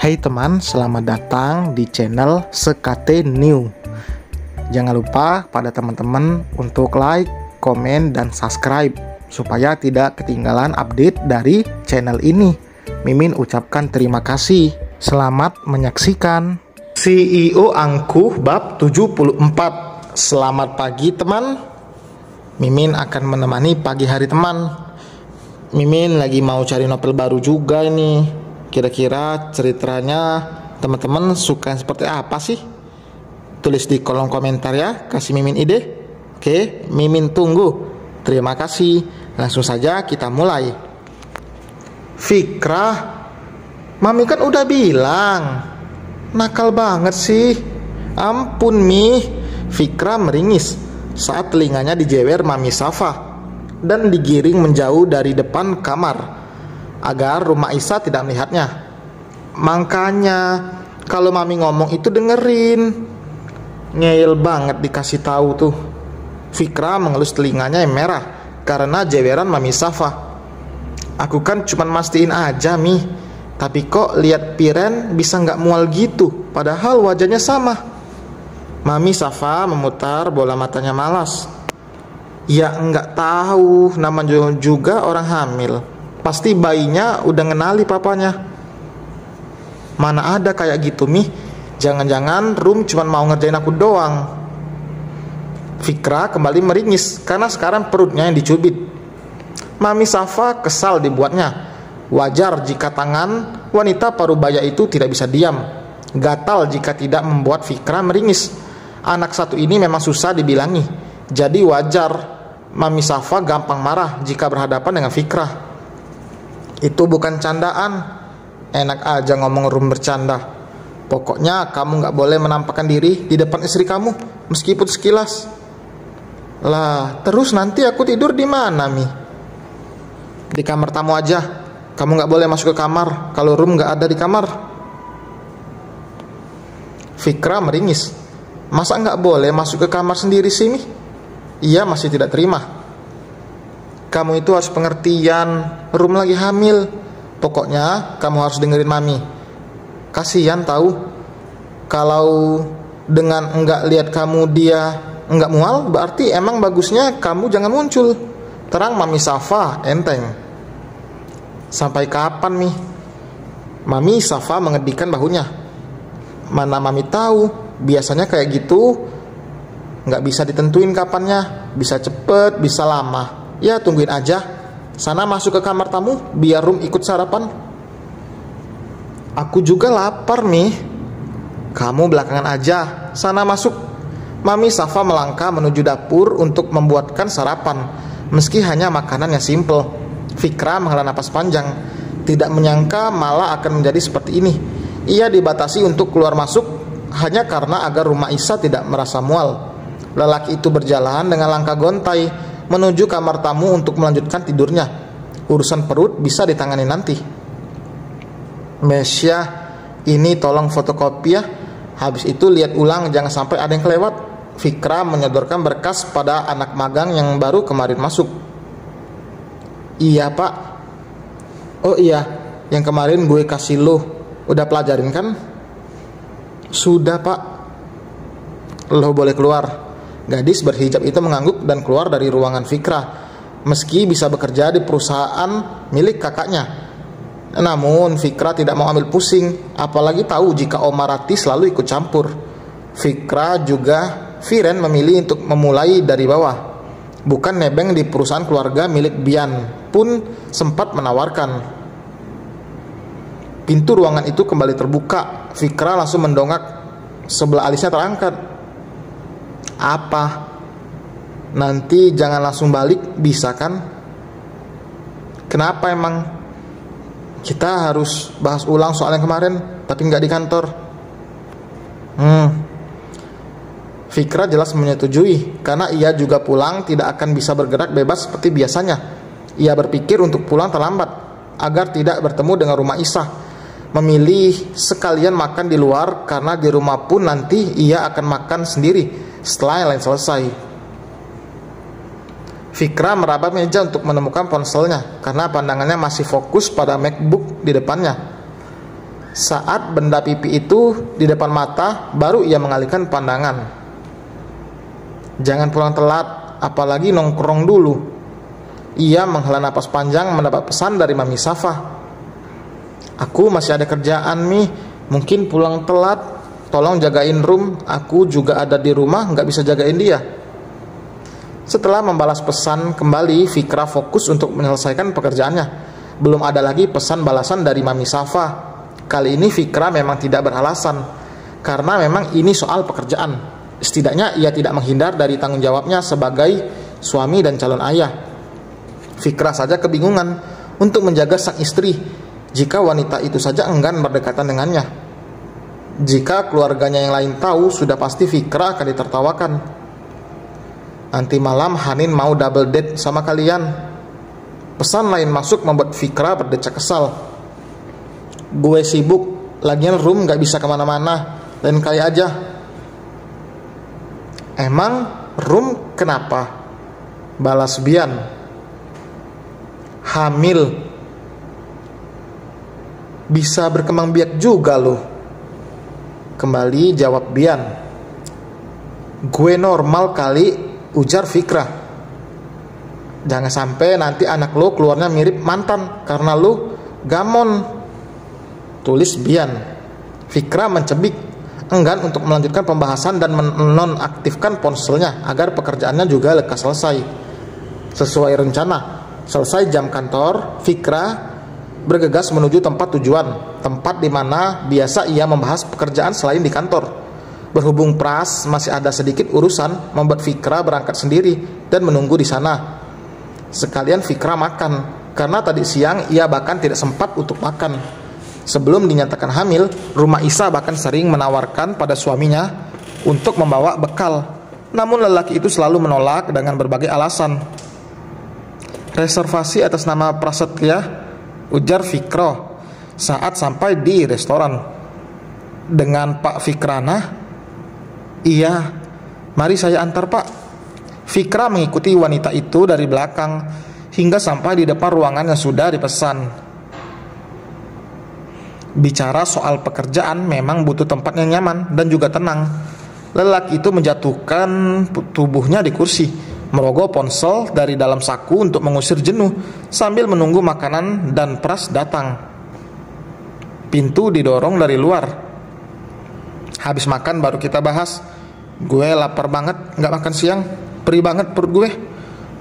Hai teman, selamat datang di channel Sekate New. Jangan lupa pada teman-teman untuk like, komen, dan subscribe supaya tidak ketinggalan update dari channel ini. Mimin ucapkan terima kasih. Selamat menyaksikan. CEO Angkuh bab 74. Selamat pagi teman. Mimin akan menemani pagi hari teman. Mimin lagi mau cari novel baru juga ini. Kira-kira ceritanya teman-teman suka seperti apa sih? Tulis di kolom komentar ya, kasih Mimin ide. Oke, Mimin tunggu. Terima kasih. Langsung saja kita mulai. Fikrah, Mami kan udah bilang. Nakal banget sih. Ampun Mi. Fikrah meringis saat telinganya dijewer Mami Safa dan digiring menjauh dari depan kamar agar Rumah Isa tidak melihatnya. Makanya kalau Mami ngomong itu dengerin. Ngeyel banget dikasih tahu tuh. Fikrah mengelus telinganya yang merah karena jeweran Mami Safa. Aku kan cuman mastiin aja Mi, tapi kok lihat Piren bisa nggak mual gitu, padahal wajahnya sama. Mami Safa memutar bola matanya malas. Ya nggak tahu, namanya juga orang hamil. Pasti bayinya udah ngenali papanya. Mana ada kayak gitu Mi. Jangan-jangan Rum cuma mau ngerjain aku doang. Fikrah kembali meringis karena sekarang perutnya yang dicubit. Mami Safa kesal dibuatnya. Wajar jika tangan wanita parubaya itu tidak bisa diam. Gatal jika tidak membuat Fikrah meringis. Anak satu ini memang susah dibilangi. Jadi wajar Mami Safa gampang marah jika berhadapan dengan Fikrah. Itu bukan candaan. Enak aja ngomong Rum bercanda. Pokoknya kamu gak boleh menampakkan diri di depan istri kamu, meskipun sekilas. Lah, terus nanti aku tidur di mana Mi? Di kamar tamu aja. Kamu gak boleh masuk ke kamar kalau Rum gak ada di kamar. Fikrah meringis. Masa gak boleh masuk ke kamar sendiri sih Mi? Ia masih tidak terima. Kamu itu harus pengertian. Rum lagi hamil. Pokoknya kamu harus dengerin Mami. Kasihan tahu kalau dengan enggak lihat kamu dia enggak mual, berarti emang bagusnya kamu jangan muncul. Terang Mami Safa enteng. Sampai kapan Mi? Mami Safa mengedikan bahunya. Mana Mami tahu, biasanya kayak gitu nggak bisa ditentuin kapannya. Bisa cepet, bisa lama. Ya tungguin aja. Sana masuk ke kamar tamu biar Rum ikut sarapan. Aku juga lapar Mi. Kamu belakangan aja. Sana masuk. Mami Safa melangkah menuju dapur untuk membuatkan sarapan. Meski hanya makanan yang simple. Fikrah menghela napas panjang. Tidak menyangka malah akan menjadi seperti ini. Ia dibatasi untuk keluar masuk hanya karena agar Rumah Isa tidak merasa mual. Lelaki itu berjalan dengan langkah gontai menuju kamar tamu untuk melanjutkan tidurnya. Urusan perut bisa ditangani nanti. Mesya, ini tolong fotokopi ya. Habis itu lihat ulang, jangan sampai ada yang kelewat. Fikrah menyodorkan berkas pada anak magang yang baru kemarin masuk. Iya Pak. Oh iya, yang kemarin gue kasih lo, udah pelajarin kan? Sudah Pak. Lo boleh keluar. Gadis berhijab itu mengangguk dan keluar dari ruangan Fikrah. Meski bisa bekerja di perusahaan milik kakaknya, namun Fikrah tidak mau ambil pusing, apalagi tahu jika Oma Rati selalu ikut campur. Fikrah juga Firen memilih untuk memulai dari bawah. Bukan nebeng di perusahaan keluarga milik Bian pun sempat menawarkan. Pintu ruangan itu kembali terbuka. Fikrah langsung mendongak. Sebelah alisnya terangkat. Apa? Nanti jangan langsung balik, bisa kan? Kenapa emang? Kita harus bahas ulang soal yang kemarin, tapi nggak di kantor. Fikrah jelas menyetujui, karena ia juga pulang tidak akan bisa bergerak bebas seperti biasanya. Ia berpikir untuk pulang terlambat, agar tidak bertemu dengan Rumah Isa. Memilih sekalian makan di luar, karena di rumah pun nanti ia akan makan sendiri setelah yang lain selesai. Fikrah meraba meja untuk menemukan ponselnya karena pandangannya masih fokus pada MacBook di depannya. Saat benda pipi itu di depan mata, baru ia mengalihkan pandangan. Jangan pulang telat, apalagi nongkrong dulu. Ia menghela napas panjang mendapat pesan dari Mami Safa. Aku masih ada kerjaan, Mi. Mungkin pulang telat. Tolong jagain room. Aku juga ada di rumah, nggak bisa jagain dia. Setelah membalas pesan kembali, Fikra fokus untuk menyelesaikan pekerjaannya. Belum ada lagi pesan balasan dari Mami Safa. Kali ini Fikra memang tidak beralasan, karena memang ini soal pekerjaan. Setidaknya ia tidak menghindar dari tanggung jawabnya sebagai suami dan calon ayah. Fikra saja kebingungan untuk menjaga sang istri jika wanita itu saja enggan berdekatan dengannya. Jika keluarganya yang lain tahu, sudah pasti Fikra akan ditertawakan. Nanti malam Hanin mau double date sama kalian. Pesan lain masuk membuat Fikra berdecak kesal. Gue sibuk, lagian room gak bisa kemana-mana, lain kali aja. Emang room kenapa? Balas Bian. Hamil. Bisa berkembang biak juga loh. Kembali jawab Bian. Gue normal kali, ujar Fikra. Jangan sampai nanti anak lo keluarnya mirip mantan karena lo gamon, tulis Bian. Fikra mencebik, enggan untuk melanjutkan pembahasan dan menonaktifkan ponselnya agar pekerjaannya juga lekas selesai. Sesuai rencana, selesai jam kantor, Fikra bergegas menuju tempat tujuan, tempat di mana biasa ia membahas pekerjaan selain di kantor. Berhubung Pras masih ada sedikit urusan, membuat Fikra berangkat sendiri dan menunggu di sana. Sekalian Fikra makan, karena tadi siang ia bahkan tidak sempat untuk makan. Sebelum dinyatakan hamil, Rumah Isa bahkan sering menawarkan pada suaminya untuk membawa bekal. Namun lelaki itu selalu menolak dengan berbagai alasan. Reservasi atas nama Prasetya, ujar Fikra saat sampai di restoran. Dengan Pak Fikrana, iya, mari saya antar Pak. Fikra mengikuti wanita itu dari belakang hingga sampai di depan ruangan yang sudah dipesan. Bicara soal pekerjaan memang butuh tempat yang nyaman dan juga tenang. Lelaki itu menjatuhkan tubuhnya di kursi, merogoh ponsel dari dalam saku untuk mengusir jenuh sambil menunggu makanan dan Pras datang. Pintu didorong dari luar. Habis makan baru kita bahas. Gue lapar banget, gak makan siang. Perih banget perut gue,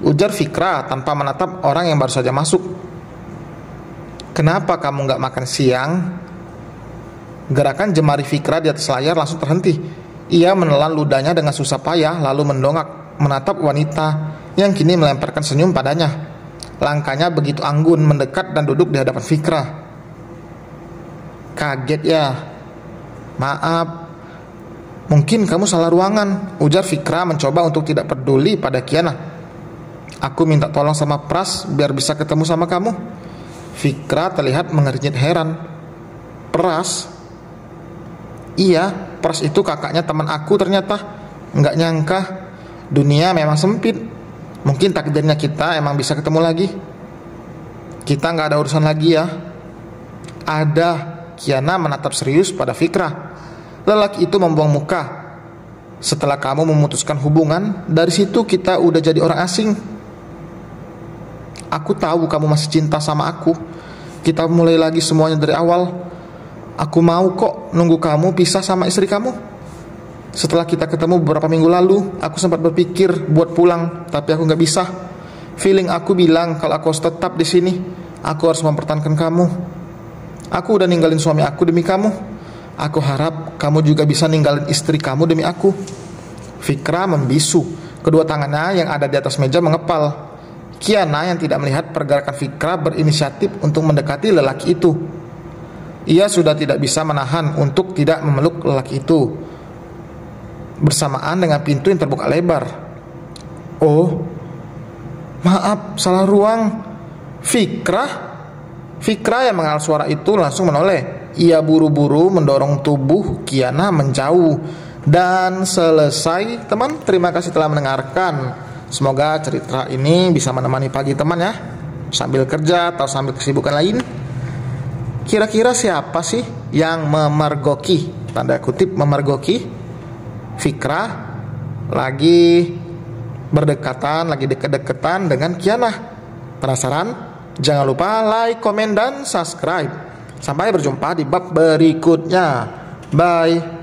ujar Fikra tanpa menatap orang yang baru saja masuk. Kenapa kamu gak makan siang? Gerakan jemari Fikra di atas layar langsung terhenti. Ia menelan ludahnya dengan susah payah lalu mendongak menatap wanita yang kini melemparkan senyum padanya. Langkahnya begitu anggun mendekat dan duduk di hadapan Fikra. Kaget ya? Maaf, mungkin kamu salah ruangan, ujar Fikra mencoba untuk tidak peduli pada Kiana. Aku minta tolong sama Pras biar bisa ketemu sama kamu. Fikra terlihat mengernyit heran. Pras? Iya, Pras itu kakaknya teman aku ternyata. Nggak nyangka, dunia memang sempit. Mungkin takdirnya kita emang bisa ketemu lagi. Kita nggak ada urusan lagi ya. Ada. Kiana menatap serius pada Fikra. Lelaki itu membuang muka. Setelah kamu memutuskan hubungan, dari situ kita udah jadi orang asing. Aku tahu kamu masih cinta sama aku. Kita mulai lagi semuanya dari awal. Aku mau kok nunggu kamu pisah sama istri kamu. Setelah kita ketemu beberapa minggu lalu, aku sempat berpikir buat pulang, tapi aku nggak bisa. Feeling aku bilang kalau aku harus tetap di sini. Aku harus mempertahankan kamu. Aku udah ninggalin suami aku demi kamu. Aku harap kamu juga bisa ninggalin istri kamu demi aku. Fikra membisu. Kedua tangannya yang ada di atas meja mengepal. Kiana yang tidak melihat pergerakan Fikra berinisiatif untuk mendekati lelaki itu. Ia sudah tidak bisa menahan untuk tidak memeluk lelaki itu. Bersamaan dengan pintu yang terbuka lebar. Oh, maaf, salah ruang. Fikra yang mengenal suara itu langsung menoleh. Ia buru-buru mendorong tubuh Kiana menjauh. Dan selesai, teman. Terima kasih telah mendengarkan. Semoga cerita ini bisa menemani pagi teman ya, sambil kerja atau sambil kesibukan lain. Kira-kira siapa sih yang memergoki, tanda kutip memergoki, Fikra lagi berdekatan, lagi deket-deketan dengan Kianah? Penasaran? Jangan lupa like, komen, dan subscribe. Sampai berjumpa di bab berikutnya. Bye.